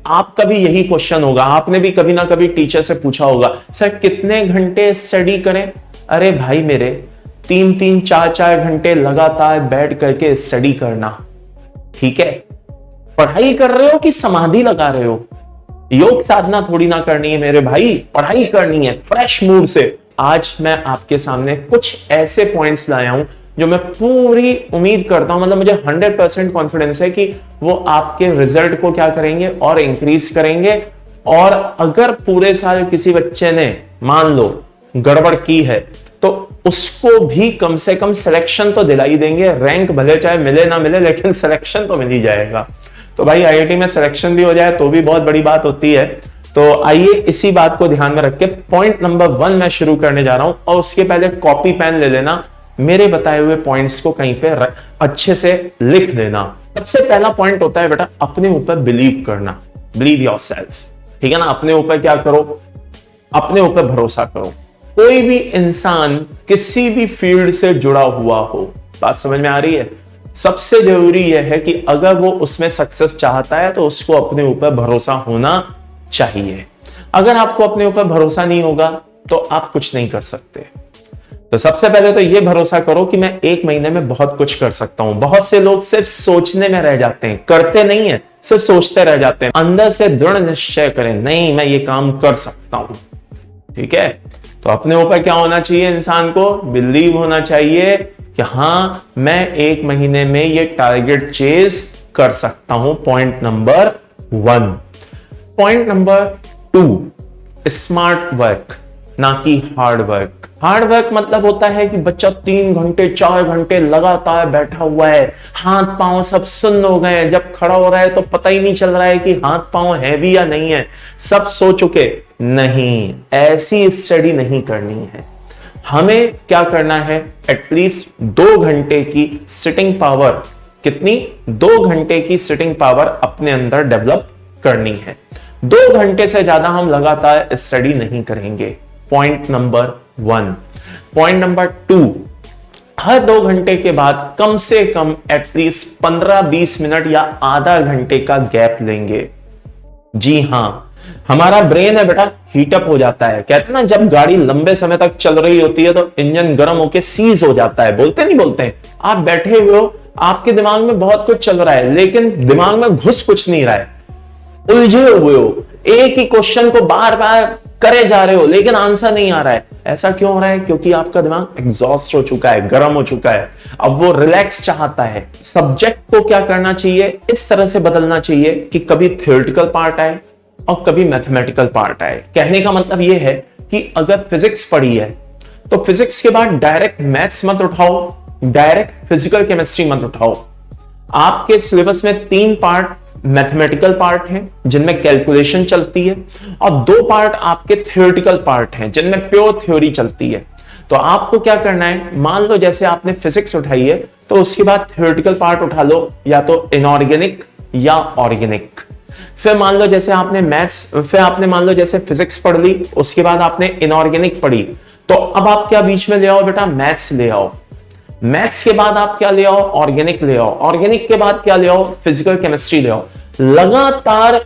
आपका भी यही क्वेश्चन होगा, आपने भी कभी ना कभी टीचर से पूछा होगा, सर कितने घंटे स्टडी करें? अरे भाई मेरे, 3-3, 4-4 घंटे लगातार बैठ करके स्टडी करना, ठीक है? पढ़ाई कर रहे हो कि समाधि लगा रहे हो? योग साधना थोड़ी ना करनी है मेरे भाई, पढ़ाई करनी है फ्रेश मूड से। आज मैं आपके सामने कुछ ऐसे पॉइंट्स लाया हूं जो मैं पूरी उम्मीद करता हूं, मतलब मुझे 100% कॉन्फिडेंस है कि वो आपके रिजल्ट को क्या करेंगे और इंक्रीज करेंगे। और अगर पूरे साल किसी बच्चे ने मान लो गड़बड़ की है तो उसको भी कम से कम सिलेक्शन तो दिला ही देंगे। रैंक भले चाहे मिले ना मिले, लेकिन सिलेक्शन तो मिल ही जाएगा। तो भाई आईआईटी में सिलेक्शन भी हो जाए तो भी बहुत बड़ी बात होती है। तो आइए इसी बात को ध्यान में रख के पॉइंट नंबर 1 मैं शुरू करने जा रहा हूं, और उसके पहले कॉपी पेन ले लेना, मेरे बताए हुए पॉइंट्स को कहीं पे अच्छे से लिख देना। सबसे पहला पॉइंट होता है बेटा, अपने ऊपर बिलीव करना, बिलीव योरसेल्फ, ठीक है ना? अपने ऊपर क्या करो, अपने ऊपर भरोसा करो। कोई भी इंसान किसी भी फील्ड से जुड़ा हुआ हो, बात समझ में आ रही है? सबसे जरूरी यह है कि अगर वो उसमें सक्सेस चाहता है तो उसको अपने ऊपर भरोसा होना चाहिए। अगर आपको अपने ऊपर भरोसा नहीं होगा तो आप कुछ नहीं कर सकते। तो सबसे पहले तो ये भरोसा करो कि मैं 1 महीने में बहुत कुछ कर सकता हूं। बहुत से लोग सिर्फ सोचने में रह जाते हैं, करते नहीं है, सिर्फ सोचते रह जाते हैं। अंदर से दृढ़ निश्चय करें, नहीं मैं ये काम कर सकता हूं, ठीक है? तो अपने ऊपर क्या होना चाहिए? इंसान को बिलीव होना चाहिए कि हां मैं 1 महीने में ये टारगेट चेज कर सकता हूं। Point number 1। Point number 2, smart work ना कि हार्ड वर्क। हार्ड वर्क मतलब होता है कि बच्चा 3 घंटे 4 घंटे लगातार बैठा हुआ है, हाथ पांव सब सुन्न हो गए हैं, जब खड़ा हो रहा है तो पता ही नहीं चल रहा है कि हाथ पांव है भी या नहीं है, सब सो चुके। नहीं, ऐसी स्टडी नहीं करनी है। हमें क्या करना है? एटलीस्ट 2 घंटे की सिटिंग पावर, कितनी? 2 घंटे की सिटिंग पावर अपने अंदर डेवलप करनी है। 2 घंटे से ज्यादा हम लगातार स्टडी नहीं करेंगे। Point number 1। पॉइंट नंबर 2, हर 2 घंटे के बाद कम से कम एटलीस्ट 15-20 मिनट या आधा घंटे का गैप लेंगे। जी हां, हमारा ब्रेन है बेटा, हीटअप हो जाता है। कहते हैं ना, जब गाड़ी लंबे समय तक चल रही होती है तो इंजन गर्म होकर सीज हो जाता है, बोलते नहीं बोलते हैं? आप बैठे हुए हो, आपके दिमाग में बहुत कुछ चल रहा है, लेकिन दिमाग में घुस कुछ नहीं रहा है, उलझे हुए हो, एक ही क्वेश्चन को बार बार करे जा रहे हो लेकिन आंसर नहीं आ रहा है। ऐसा क्यों हो रहा है? क्योंकि आपका दिमाग एग्जॉस्ट हो चुका है, गर्म हो चुका है, अब वो रिलैक्स चाहता है। सब्जेक्ट को क्या करना चाहिए? इस तरह से बदलना चाहिए कि कभी थ्योरेटिकल पार्ट आए और कभी मैथमेटिकल पार्ट आए। कहने का मतलब यह है कि अगर फिजिक्स पढ़ी है तो फिजिक्स के बाद डायरेक्ट मैथ्स मत उठाओ, डायरेक्ट फिजिकल केमिस्ट्री मत उठाओ। आपके सिलेबस में 3 पार्ट मैथमेटिकल पार्ट हैं जिनमें कैलकुलेशन चलती है, और 2 पार्ट आपके थ्योरेटिकल पार्ट हैं जिनमें प्योर थ्योरी चलती है। तो आपको क्या करना है? मान लो जैसे आपने फिजिक्स उठाई है तो उसके बाद थ्योरेटिकल पार्ट उठा लो, या तो इनऑर्गेनिक या ऑर्गेनिक। फिर मान लो जैसे आपने मैथ्स, फिर आपने मान लो जैसे फिजिक्स पढ़ ली, उसके बाद आपने इनऑर्गेनिक पढ़ी, तो अब आप क्या बीच में ले आओ बेटा? मैथ्स ले आओ। मैथ्स के बाद आप क्या ले आओ? ऑर्गेनिक ले आओ। ऑर्गेनिक के बाद क्या ले आओ? फिजिकल केमिस्ट्री ले आओ। लगातार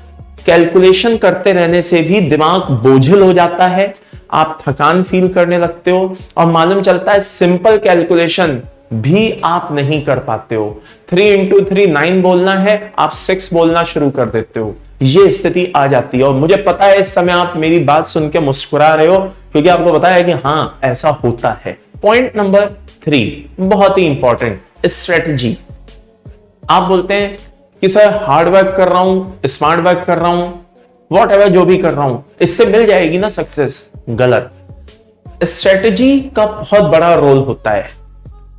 कैलकुलेशन करते रहने से भी दिमाग बोझिल हो जाता है, आप थकान फील करने लगते हो, और मालूम चलता है सिंपल कैलकुलेशन भी आप नहीं कर पाते हो। 3 into 3 9 बोलना है, आप 6 बोलना शुरू कर देते हो। ये स्थिति आ जाती है, और मुझे पता है इस समय आप मेरी बात सुन के मुस्कुरा रहे हो, क्योंकि आपको पता है कि हां ऐसा होता है। पॉइंट नंबर 3 बहुत ही इंपॉर्टेंट, स्ट्रेटजी। आप बोलते हैं कि सर हार्ड वर्क कर रहा हूं, स्मार्ट वर्क कर रहा हूं, वॉट एवर जो भी कर रहा हूं, इससे मिल जाएगी ना सक्सेस? गलत। स्ट्रेटजी का बहुत बड़ा रोल होता है।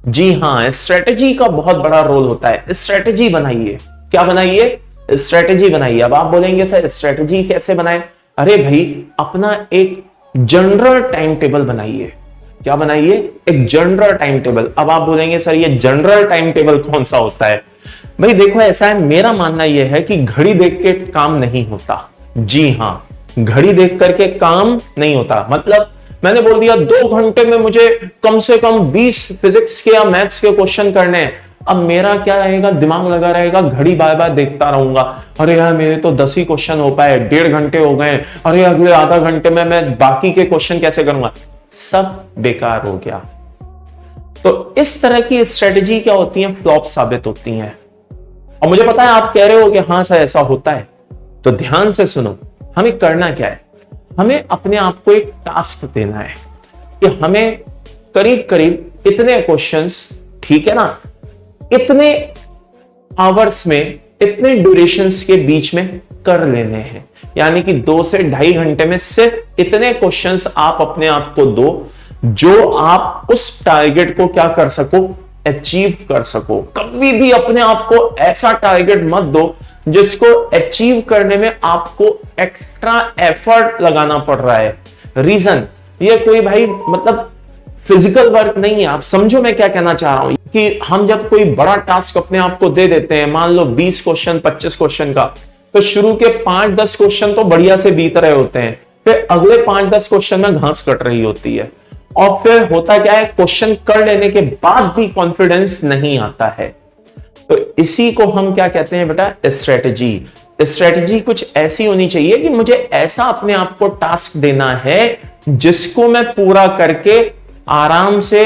जी हां, स्ट्रेटजी का बहुत बड़ा रोल होता है। स्ट्रेटजी बनाइए। क्या बनाइए? स्ट्रेटजी बनाइए। अब आप बोलेंगे सर स्ट्रेटजी कैसे बनाए? अरे भाई, अपना एक जनरल टाइम टेबल बनाइए। क्या बनाइए? एक जनरल टाइम टेबल। अब आप बोलेंगे सर ये जनरल टाइम टेबल कौन सा होता है? भाई देखो, ऐसा है, मेरा मानना यह है कि घड़ी देख के काम नहीं होता। जी हां, घड़ी देख करके काम नहीं होता। मतलब मैंने बोल दिया 2 घंटे में मुझे कम से कम 20 फिजिक्स के या मैथ्स के क्वेश्चन करने हैं। अब मेरा क्या रहेगा, दिमाग लगा रहेगा, घड़ी बार बार देखता रहूंगा, अरे यार मेरे तो 10 ही क्वेश्चन हो पाए, 1.5 घंटे हो गए, अरे अगले आधा घंटे में मैं बाकी के क्वेश्चन कैसे करूंगा, सब बेकार हो गया। तो इस तरह की स्ट्रेटेजी क्या होती है, फ्लॉप साबित होती हैं। और मुझे पता है आप कह रहे हो कि हाँ सर ऐसा होता है, तो ध्यान से सुनो, हमें करना क्या है, हमें अपने आप को एक टास्क देना है कि हमें करीब करीब इतने क्वेश्चंस, ठीक है ना, इतने आवर्स में, इतने ड्यूरेशंस के बीच में कर लेने हैं। यानी कि 2 से 2.5 घंटे में सिर्फ इतने क्वेश्चंस आप अपने आप को दो जो आप उस टारगेट को क्या कर सको, अचीव कर सको। कभी भी अपने आप को ऐसा टारगेट मत दो जिसको अचीव करने में आपको एक्स्ट्रा एफर्ट लगाना पड़ रहा है। रीजन ये कोई भाई मतलब फिजिकल वर्क नहीं है। आप समझो मैं क्या कहना चाह रहा हूं कि हम जब कोई बड़ा टास्क अपने आप को दे देते हैं, मान लो 20 क्वेश्चन 25 क्वेश्चन का, तो शुरू के 5-10 क्वेश्चन तो बढ़िया से बीत रहे होते हैं, फिर अगले 5-10 क्वेश्चन में घास कट रही होती है, और फिर होता क्या है, क्वेश्चन कर लेने के बाद भी कॉन्फिडेंस नहीं आता है। तो इसी को हम क्या कहते हैं बेटा, स्ट्रेटेजी। स्ट्रेटेजी कुछ ऐसी होनी चाहिए कि मुझे ऐसा अपने आप को टास्क देना है जिसको मैं पूरा करके आराम से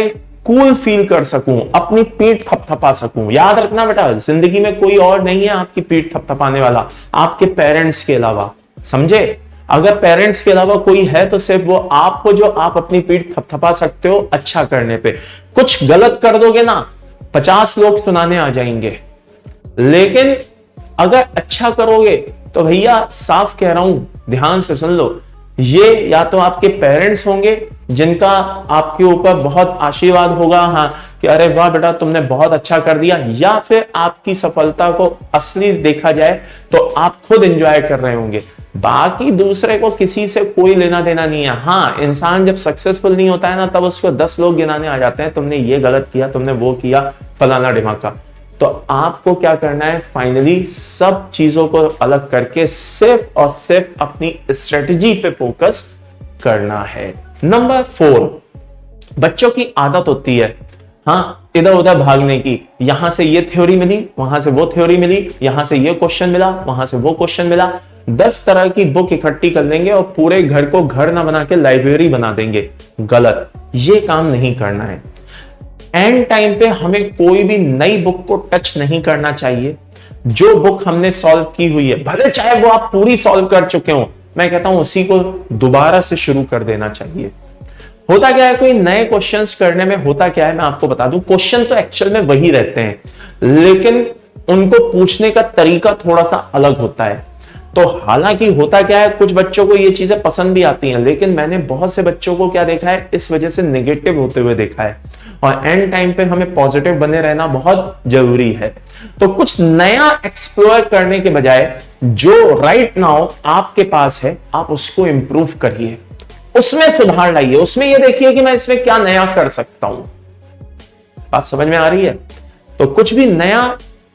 कूल फील कर सकूं, अपनी पीठ थपथपा सकूं। याद रखना बेटा, जिंदगी में कोई और नहीं है आपकी पीठ थपथपाने वाला आपके पेरेंट्स के अलावा, समझे। अगर पेरेंट्स के अलावा कोई है तो सिर्फ वो आप हो जो आप अपनी पीठ थपथपा सकते हो अच्छा करने पे। कुछ गलत कर दोगे ना 50 लोग सुनाने आ जाएंगे, लेकिन अगर अच्छा करोगे तो भैया साफ कह रहा हूं, ध्यान से सुन लो, ये या तो आपके पेरेंट्स होंगे जिनका आपके ऊपर बहुत आशीर्वाद होगा, हाँ कि अरे वाह बेटा तुमने बहुत अच्छा कर दिया, या फिर आपकी सफलता को असली देखा जाए तो आप खुद एंजॉय कर रहे होंगे। बाकी दूसरे को किसी से कोई लेना देना नहीं है। हाँ, इंसान जब सक्सेसफुल नहीं होता है ना, तब उसको 10 लोग गिनाने आ जाते हैं, तुमने ये गलत किया, तुमने वो किया, फलाना ढिमाका। तो आपको क्या करना है, फाइनली सब चीजों को अलग करके सिर्फ और सिर्फ अपनी स्ट्रेटेजी पे फोकस करना है। नंबर 4, बच्चों की आदत होती है हाँ इधर उधर भागने की। यहां से ये थ्योरी मिली, वहां से वो थ्योरी मिली, यहां से ये क्वेश्चन मिला, वहां से वो क्वेश्चन मिला, 10 तरह की बुक इकट्ठी कर लेंगे और पूरे घर को घर ना बना के लाइब्रेरी बना देंगे। गलत, ये काम नहीं करना है। एंड टाइम पे हमें कोई भी नई बुक को टच नहीं करना चाहिए। जो बुक हमने सॉल्व की हुई है, भले चाहे वो आप पूरी सॉल्व कर चुके हो, मैं कहता हूं उसी को दोबारा से शुरू कर देना चाहिए। होता क्या है, कोई नए क्वेश्चंस करने में होता क्या है, मैं आपको बता दूं, क्वेश्चन तो एक्चुअल में वही रहते हैं, लेकिन उनको पूछने का तरीका थोड़ा सा अलग होता है। तो हालांकि होता क्या है, कुछ बच्चों को ये चीजें पसंद भी आती हैं, लेकिन मैंने बहुत से बच्चों को क्या देखा है, इस वजह से नेगेटिव होते हुए देखा है। और एंड टाइम पे हमें पॉजिटिव बने रहना बहुत जरूरी है। तो कुछ नया एक्सप्लोर करने के बजाय जो राइट नाउ आपके पास है, आप उसको इंप्रूव करिए, उसमें सुधार लाइए, उसमें ये देखिए कि मैं इसमें क्या नया कर सकता हूं। बात समझ में आ रही है? तो कुछ भी नया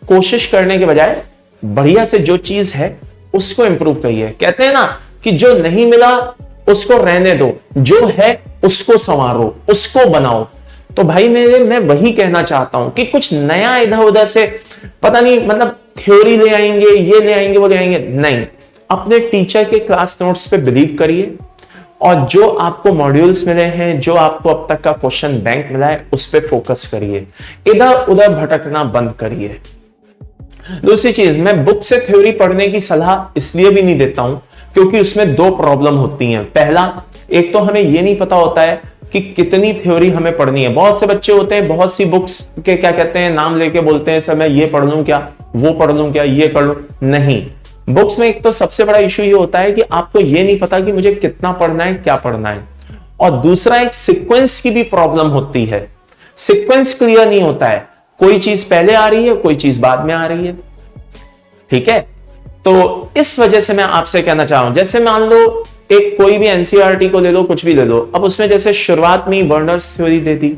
कोशिश करने के बजाय बढ़िया से जो चीज है उसको इंप्रूव करिए। कहते हैं ना कि जो नहीं मिला उसको रहने दो, जो है उसको संवारो, उसको बनाओ। तो भाई मैं वही कहना चाहता हूं कि कुछ नया इधर उधर से पता नहीं मतलब थ्योरी ले आएंगे, ये ले आएंगे, वो ले आएंगे, नहीं। अपने टीचर के क्लास नोट्स पे बिलीव करिए और जो आपको मॉड्यूल्स मिले हैं, जो आपको अब तक का क्वेश्चन बैंक मिला है, उस पर फोकस करिए, इधर उधर भटकना बंद करिए। दूसरी चीज, मैं बुक से थ्योरी पढ़ने की सलाह इसलिए भी नहीं देता हूं क्योंकि उसमें 2 प्रॉब्लम होती हैं। पहला, एक तो हमें यह नहीं पता होता है कि कितनी थ्योरी हमें पढ़नी है। बहुत से बच्चे होते हैं, बहुत सी बुक्स के क्या कहते हैं, नाम लेके बोलते हैं सर मैं ये पढ़ लूं क्या, वो पढ़ लूं क्या, ये कर लूं। नहीं, बुक्स में एक तो सबसे बड़ा इशू ये होता है कि आपको ये नहीं पता कि मुझे कितना पढ़ना है, क्या पढ़ना है। और दूसरा, एक सीक्वेंस की भी प्रॉब्लम होती है। सीक्वेंस क्लियर नहीं होता है, कोई चीज पहले आ रही है, कोई चीज बाद में आ रही है। ठीक है, तो इस वजह से मैं आपसे कहना चाह रहा हूं, जैसे मान लो एक कोई भी एनसीईआरटी को ले लो, कुछ भी ले लो, अब उसमें जैसे शुरुआत में ही वर्नर्स थ्योरी दे दी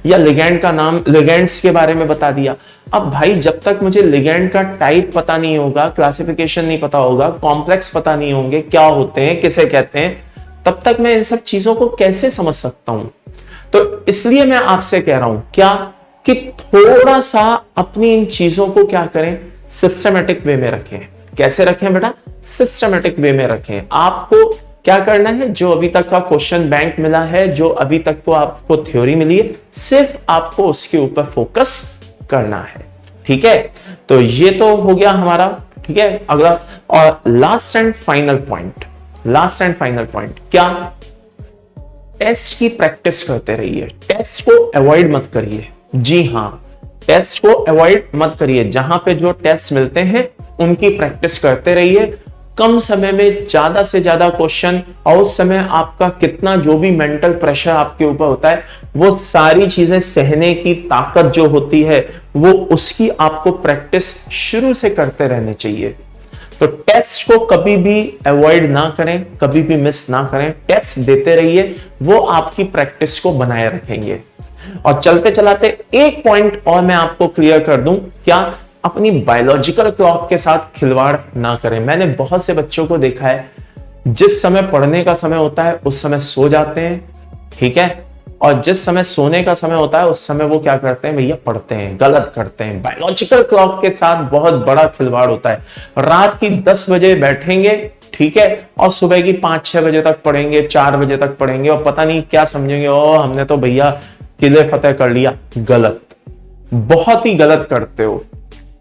या लिगैंड का नाम, लिगैंड्स के बारे में बता दिया। अब भाई जब तक मुझे लिगैंड का टाइप पता नहीं होगा, क्लासिफिकेशन नहीं पता होगा, कॉम्प्लेक्स पता नहीं होंगे, क्या होते हैं, किसे कहते हैं, तब तक मैं इन सब चीजों को कैसे समझ सकता हूं। तो इसलिए मैं आपसे कह रहा हूं क्या कि थोड़ा सा अपनी इन चीजों को क्या करें, सिस्टमेटिक वे में रखें। कैसे रखें बेटा? सिस्टमेटिक वे में रखें। आपको क्या करना है, जो अभी तक का क्वेश्चन बैंक मिला है, जो अभी तक को आपको थ्योरी मिली है, सिर्फ आपको उसके ऊपर फोकस करना है। ठीक है, तो ये तो हो गया हमारा। ठीक है, अगला और last and final point, last and final point क्या? टेस्ट की प्रैक्टिस करते रहिए, टेस्ट को अवॉइड मत करिए। जी हां, टेस्ट को अवॉइड मत करिए। जहां पे जो टेस्ट मिलते हैं उनकी प्रैक्टिस करते रहिए। कम समय में ज्यादा से ज्यादा क्वेश्चन, और उस समय आपका कितना जो भी मेंटल प्रेशर आपके ऊपर होता है, वो सारी चीजें सहने की ताकत जो होती है, वो उसकी आपको प्रैक्टिस शुरू से करते रहने चाहिए। तो टेस्ट को कभी भी अवॉइड ना करें, कभी भी मिस ना करें, टेस्ट देते रहिए, वो आपकी प्रैक्टिस को बनाए रखेंगे। और चलते चलाते एक पॉइंट और मैं आपको क्लियर कर दूं, क्या? अपनी बायोलॉजिकल क्लॉक के साथ खिलवाड़ ना करें। मैंने बहुत से बच्चों को देखा है, जिस समय पढ़ने का समय होता है उस समय सो जाते हैं, ठीक है, और जिस समय सोने का समय होता है उस समय वो क्या करते हैं भैया, पढ़ते हैं, गलत करते हैं। बायोलॉजिकल क्लॉक के साथ बहुत बड़ा खिलवाड़ होता है। रात की 10 बजे बैठेंगे, ठीक है, और सुबह की 5-6 बजे तक पढ़ेंगे, 4 बजे तक पढ़ेंगे, और पता नहीं क्या समझेंगे, ओ हमने तो भैया किले फतेह कर लिया। गलत, बहुत ही गलत करते हो।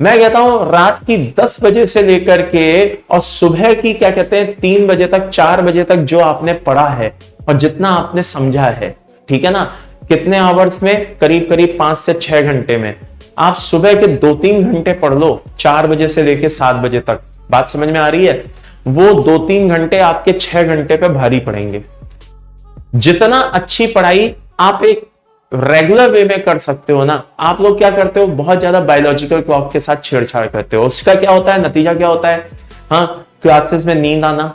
मैं कहता हूं रात की 10 बजे से लेकर के और सुबह की क्या कहते हैं 3 बजे तक, 4 बजे तक जो आपने पढ़ा है और जितना आपने समझा है, ठीक है ना, कितने आवर्स में? करीब करीब 5 से 6 घंटे में। आप सुबह के 2-3 घंटे पढ़ लो, 4 बजे से लेकर 7 बजे तक। बात समझ में आ रही है? वो 2-3 घंटे आपके 6 घंटे पे भारी पड़ेंगे। जितना अच्छी पढ़ाई आप एक रेगुलर वे में कर सकते हो ना, आप लोग क्या करते हो, बहुत ज्यादा बायोलॉजिकल क्लॉक के साथ छेड़छाड़ करते हो। उसका क्या होता है, नतीजा क्या होता है? हाँ, क्लासेस में नींद आना,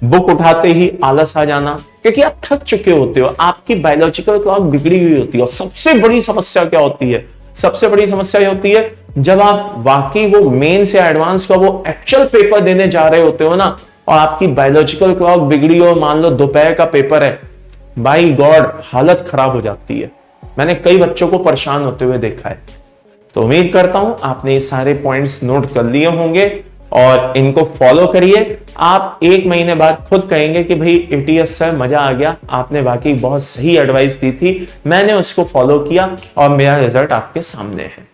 बुक उठाते ही आलस आ जाना, क्योंकि आप थक चुके होते हो, आपकी बायोलॉजिकल क्लॉक बिगड़ी हुई होती है। और सबसे बड़ी समस्या क्या होती है? सबसे बड़ी समस्या ये होती है जब आप वाकई वो मेन से एडवांस का वो एक्चुअल पेपर देने जा रहे होते हो ना, और आपकी बायोलॉजिकल क्लॉक बिगड़ी हो, मान लो दोपहर का पेपर है, बाई गॉड हालत खराब हो जाती है। मैंने कई बच्चों को परेशान होते हुए देखा है। तो उम्मीद करता हूं आपने ये सारे पॉइंट्स नोट कर लिए होंगे और इनको फॉलो करिए। आप 1 महीने बाद खुद कहेंगे कि भाई एटीएस सर मजा आ गया, आपने वाकई बहुत सही एडवाइस दी थी, मैंने उसको फॉलो किया और मेरा रिजल्ट आपके सामने है।